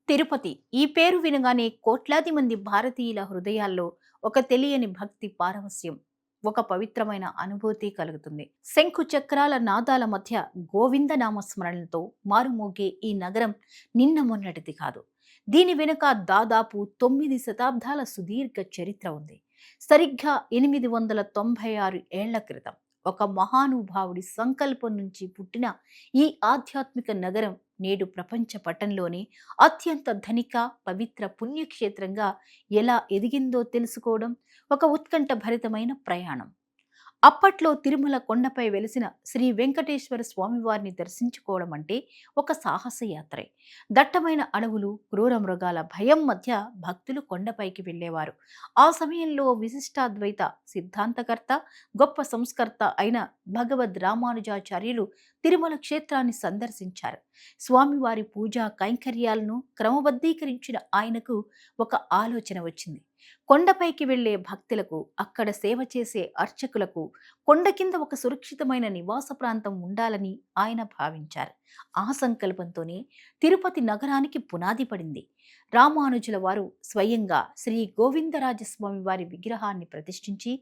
తిరుపతి ఈ పేరు వినగానే కోట్లాది మంది భారతీయుల హృదయాల్లో ఒక తెలియని భక్తి పారవస్యం, ఒక పవిత్రమైన అనుభూతి కలుగుతుంది. శంఖు చక్రాల నాదాల మధ్య గోవింద నామస్మరణలతో మారుమోగే ఈ నగరం నిన్న మొన్నటిది కాదు. దీని వెనుక దాదాపు 9 శతాబ్దాల సుదీర్ఘ చరిత్ర ఉంది. సరిగ్గా 896 ఏళ్ల క్రితం ఒక మహానుభావుడి సంకల్పం నుంచి పుట్టిన ఈ ఆధ్యాత్మిక నగరం నేడు ప్రపంచ పటంలోనే అత్యంత ధనిక, పవిత్ర పుణ్యక్షేత్రంగా ఎలా ఎదిగిందో తెలుసుకోవడం ఒక ఉత్కంఠభరితమైన ప్రయాణం. అప్పట్లో తిరుమల కొండపై వెలిసిన శ్రీ వెంకటేశ్వర స్వామివారిని దర్శించుకోవడం అంటే ఒక సాహస యాత్రే. దట్టమైన అడవులు, క్రూర మృగాల భయం మధ్య భక్తులు కొండపైకి వెళ్ళేవారు. ఆ సమయంలో విశిష్టాద్వైత సిద్ధాంతకర్త, గొప్ప సంస్కర్త అయిన భగవద్ రామానుజాచార్యులు తిరుమల క్షేత్రాన్ని సందర్శించారు. స్వామివారి పూజా కైంకర్యాలను క్రమబద్ధీకరించిన ఆయనకు ఒక ఆలోచన వచ్చింది. కొండపైకి వెళ్లే భక్తులకు, అక్కడ సేవ చేసే అర్చకులకు కొండ కింద ఒక సురక్షితమైన నివాస ప్రాంతం ఉండాలని ఆయన భావించారు. ఆ సంకల్పంతోనే తిరుపతి నగరానికి పునాది పడింది. రామానుజుల వారు స్వయంగా శ్రీ గోవిందరాజస్వామి వారి విగ్రహాన్ని ప్రతిష్ఠించి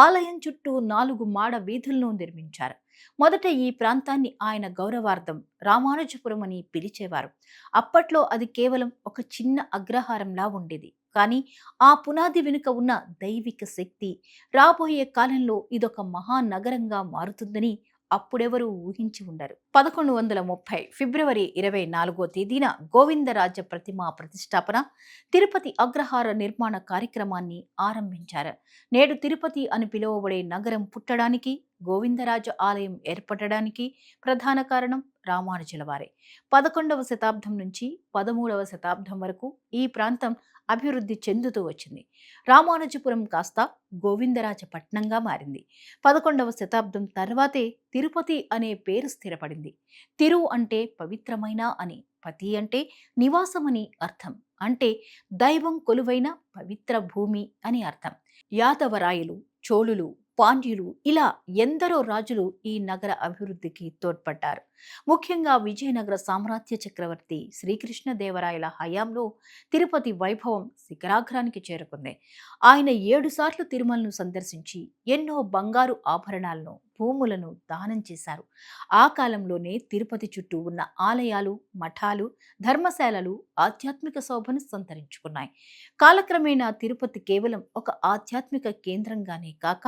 ఆలయం చుట్టూ 4 మాడ వీధులను నిర్మించారు. మొదట ఈ ప్రాంతాన్ని ఆయన గౌరవార్థం రామానుజపురం అని పిలిచేవారు. అప్పట్లో అది కేవలం ఒక చిన్న అగ్రహారంలా ఉండేది. కానీ ఆ పునాది వెనుక ఉన్న దైవిక శక్తి, రాబోయే కాలంలో ఇదొక మహానగరంగా మారుతుందని అప్పుడెవరూ ఊహించి ఉండరు. 1130 ఫిబ్రవరి 24వ తేదీన గోవిందరాజ ప్రతిమా ప్రతిష్టాపన, తిరుపతి అగ్రహార నిర్మాణ కార్యక్రమాన్ని ఆరంభించారు. నేడు తిరుపతి అని పిలువబడే నగరం పుట్టడానికి, గోవిందరాజ ఆలయం ఏర్పడడానికి ప్రధాన కారణం రామానుజుల వారే. 11వ శతాబ్దం నుంచి 13వ శతాబ్దం వరకు ఈ ప్రాంతం అభివృద్ధి చెందుతూ వచ్చింది. రామానుజపురం కాస్త గోవిందరాజపట్నంగా మారింది. 11వ శతాబ్దం తర్వాతే తిరుపతి అనే పేరు స్థిరపడింది. తిరు అంటే పవిత్రమైన అని, పతి అంటే నివాసమని అర్థం. అంటే దైవం కొలువైన పవిత్ర భూమి అని అర్థం. యాదవరాయలు, చోళులు, పాండ్యులు ఇలా ఎందరో రాజులు ఈ నగర అభివృద్ధికి తోడ్పడ్డారు. ముఖ్యంగా విజయనగర సామ్రాజ్య చక్రవర్తి శ్రీకృష్ణదేవరాయల హయాంలో తిరుపతి వైభవం శిఖరాగ్రానికి చేరుకుంది. ఆయన 7 సార్లు తిరుమలను సందర్శించి ఎన్నో బంగారు ఆభరణాలను, భూములను దానం చేశారు. ఆ కాలంలోనే తిరుపతి చుట్టూ ఉన్న ఆలయాలు, మఠాలు, ధర్మశాలలు ఆధ్యాత్మిక శోభను సంతరించుకున్నాయి. కాలక్రమేణా తిరుపతి కేవలం ఒక ఆధ్యాత్మిక కేంద్రంగానే కాక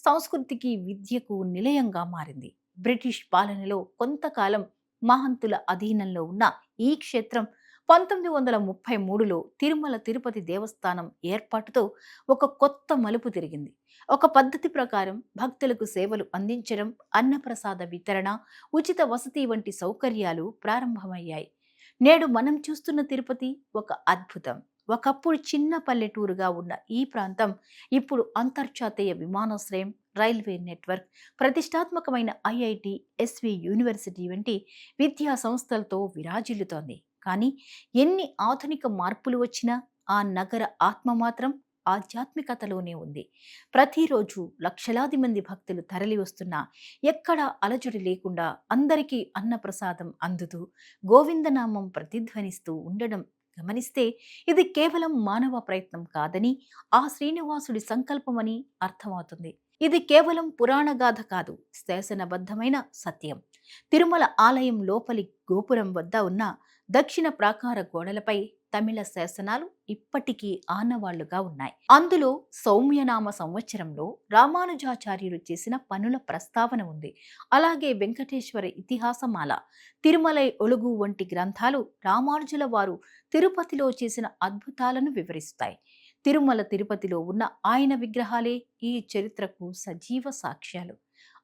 సంస్కృతికి, విద్యకు నిలయంగా మారింది. బ్రిటిష్ పాలనలో కొంతకాలం మహంతుల అధీనంలో ఉన్న ఈ క్షేత్రం 1933లో తిరుమల తిరుపతి దేవస్థానం ఏర్పాటుతో ఒక కొత్త మలుపు తిరిగింది. ఒక పద్ధతి ప్రకారం భక్తులకు సేవలు అందించడం, అన్నప్రసాద వితరణ, ఉచిత వసతి వంటి సౌకర్యాలు ప్రారంభమయ్యాయి. నేడు మనం చూస్తున్న తిరుపతి ఒక అద్భుతం. ఒకప్పుడు చిన్న పల్లెటూరుగా ఉన్న ఈ ప్రాంతం ఇప్పుడు అంతర్జాతీయ విమానాశ్రయం, రైల్వే నెట్వర్క్, ప్రతిష్టాత్మకమైన ఐఐటి, ఎస్వి యూనివర్సిటీ వంటి విద్యా సంస్థలతో విరాజిల్లుతోంది. కానీ ఎన్ని ఆధునిక మార్పులు వచ్చినా ఆ నగర ఆత్మ మాత్రం ఆధ్యాత్మికతలోనే ఉంది. ప్రతిరోజు లక్షలాది మంది భక్తులు తరలి వస్తున్నా ఎక్కడా అలజడి లేకుండా అందరికీ అన్నప్రసాదం అందుతూ గోవిందనామం ప్రతిధ్వనిస్తూ ఉండడం గమనిస్తే ఇది కేవలం మానవ ప్రయత్నం కాదని, ఆ శ్రీనివాసుడి సంకల్పమని అర్థమవుతుంది. ఇది కేవలం పురాణగాథ కాదు, శాసనబద్ధమైన సత్యం. తిరుమల ఆలయం లోపలి గోపురం వద్ద ఉన్న దక్షిణ ప్రాకార గోడలపై తమిళ శాసనాలు ఇప్పటికీ ఆనవాళ్లుగా ఉన్నాయి. అందులో సౌమ్యనామ సంవత్సరంలో రామానుజాచార్యులు చేసిన పనుల ప్రస్తావన ఉంది. అలాగే వెంకటేశ్వర ఇతిహాసమాల, తిరుమలై ఒలుగు వంటి గ్రంథాలు రామానుజుల వారు తిరుపతిలో చేసిన అద్భుతాలను వివరిస్తాయి. తిరుమల తిరుపతిలో ఉన్న ఆయన విగ్రహాలే ఈ చరిత్రకు సజీవ సాక్ష్యాలు.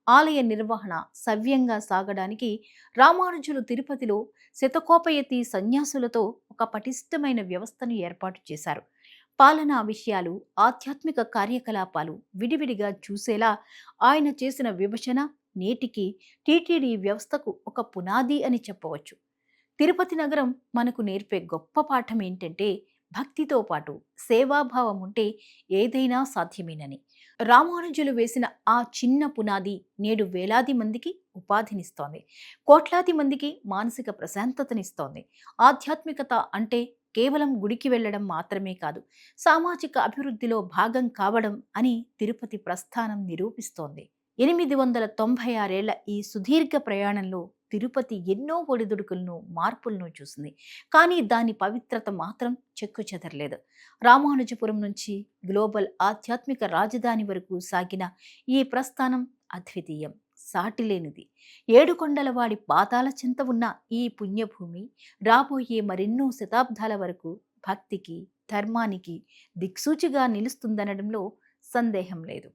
ఆలయ నిర్వహణ సవ్యంగా సాగడానికి రామానుజులు తిరుపతిలో శతకోపయతి సన్యాసులతో ఒక పటిష్టమైన వ్యవస్థను ఏర్పాటు చేశారు. పాలనా విషయాలు, ఆధ్యాత్మిక కార్యకలాపాలు విడివిడిగా చూసేలా ఆయన చేసిన విభజన నేటికి టీటీడీ వ్యవస్థకు ఒక పునాది అని చెప్పవచ్చు. తిరుపతి నగరం మనకు నేర్పే గొప్ప పాఠం ఏంటంటే, భక్తితో పాటు సేవాభావం ఉంటే ఏదైనా సాధ్యమేనని. రామానుజులు వేసిన ఆ చిన్న పునాది నేడు వేలాది మందికి ఉపాధినిస్తోంది. కోట్లాది మందికి మానసిక ప్రశాంతతనిస్తోంది. ఆధ్యాత్మికత అంటే కేవలం గుడికి వెళ్ళడం మాత్రమే కాదు, సామాజిక అభివృద్ధిలో భాగం కావడం అని తిరుపతి ప్రస్థానం నిరూపిస్తోంది. 896 ఈ సుదీర్ఘ ప్రయాణంలో తిరుపతి ఎన్నో ఒడిదుడుకులను, మార్పులను చూసింది. కానీ దాని పవిత్రత మాత్రం చెక్కుచెదరలేదు. రామానుజపురం నుంచి గ్లోబల్ ఆధ్యాత్మిక రాజధాని వరకు సాగిన ఈ ప్రస్థానం అద్వితీయం, సాటిలేనిది. ఏడుకొండలవాడి పాదాల చెంత ఉన్న ఈ పుణ్యభూమి రాబోయే మరెన్నో శతాబ్దాల వరకు భక్తికి, ధర్మానికి దిక్సూచిగా నిలుస్తుందనడంలో సందేహం లేదు.